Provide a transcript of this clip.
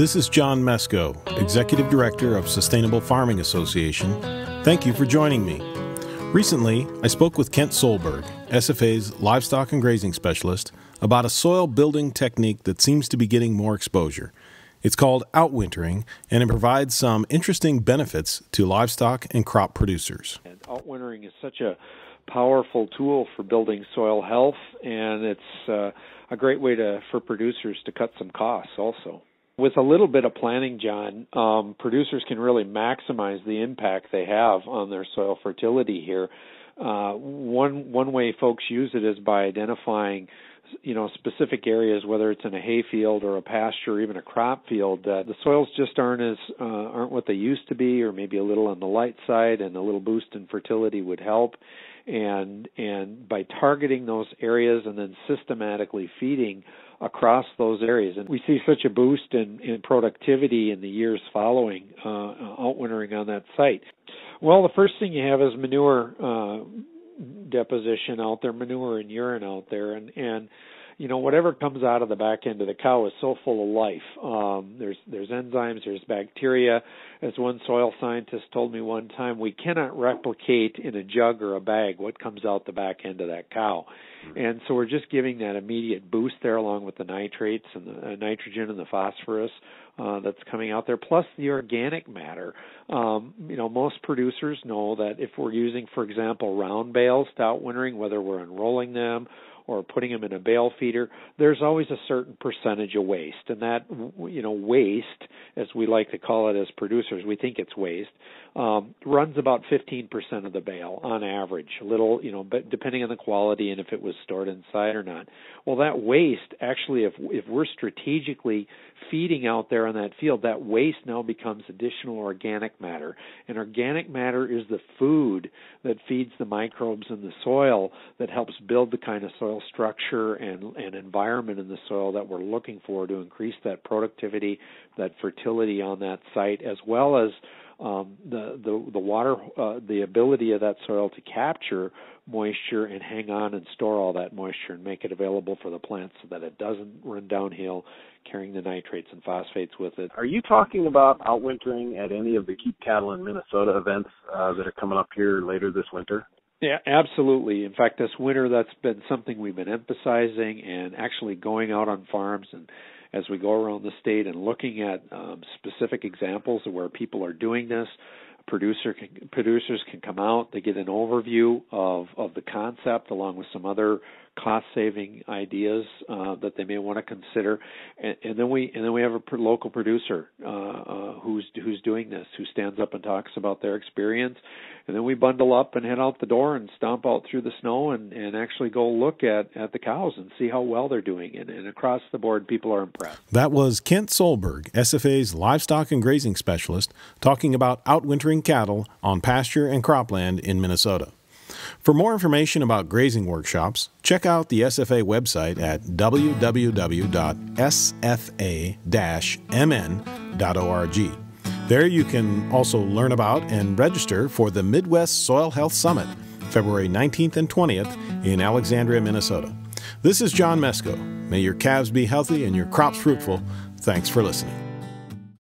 This is John Mesko, Executive Director of Sustainable Farming Association. Thank you for joining me. Recently, I spoke with Kent Solberg, SFA's Livestock and Grazing Specialist, about a soil building technique that seems to be getting more exposure. It's called Outwintering, and it provides some interesting benefits to livestock and crop producers. And Outwintering is such a powerful tool for building soil health, and it's a great way for producers to cut some costs also. With a little bit of planning, John, producers can really maximize the impact they have on their soil fertility here. One way folks use it is by identifying specific areas, whether it's in a hay field or a pasture or even a crop field, the soils just aren't what they used to be, or maybe a little on the light side, and a little boost in fertility would help. And by targeting those areas and then systematically feeding across those areas, and we see such a boost in productivity in the years following outwintering on that site. Well, the first thing you have is manure deposition out there, manure and urine out there, and whatever comes out of the back end of the cow is so full of life. There's enzymes, there's bacteria. As one soil scientist told me one time, we cannot replicate in a jug or a bag what comes out the back end of that cow. And so we're just giving that immediate boost there, along with the nitrates and the nitrogen and the phosphorus that's coming out there, plus the organic matter. Most producers know that if we're using, for example, round bales to outwintering, whether we're enrolling them or putting them in a bale feeder, there's always a certain percentage of waste. And that, waste, as we like to call it as producers, we think it's waste, runs about 15% of the bale on average, a little, but depending on the quality and if it was stored inside or not. Well, that waste, actually, if we're strategically feeding out there on that field, that waste now becomes additional organic matter. And organic matter is the food that feeds the microbes in the soil that helps build the kind of soil structure and environment in the soil that we're looking for to increase that productivity, that fertility on that site, as well as the water, the ability of that soil to capture moisture and hang on and store all that moisture and make it available for the plants so that it doesn't run downhill, carrying the nitrates and phosphates with it. Are you talking about outwintering at any of the Keep Cattle in Minnesota events that are coming up here later this winter? Yeah, absolutely. In fact, this winter, that's been something we've been emphasizing and actually going out on farms and as we go around the state and looking at specific examples of where people are doing this. Producers can come out. They get an overview of the concept along with some other cost-saving ideas that they may want to consider, and then we have a local producer who's doing this, who stands up and talks about their experience, and then we bundle up and head out the door and stomp out through the snow and actually go look at the cows and see how well they're doing, and across the board, people are impressed. That was Kent Solberg, SFA's Livestock and Grazing Specialist, talking about outwintering cattle on pasture and cropland in Minnesota. For more information about grazing workshops, check out the SFA website at www.sfa-mn.org. There you can also learn about and register for the Midwest Soil Health Summit, February 19th and 20th in Alexandria, Minnesota. This is John Mesko. May your calves be healthy and your crops fruitful. Thanks for listening.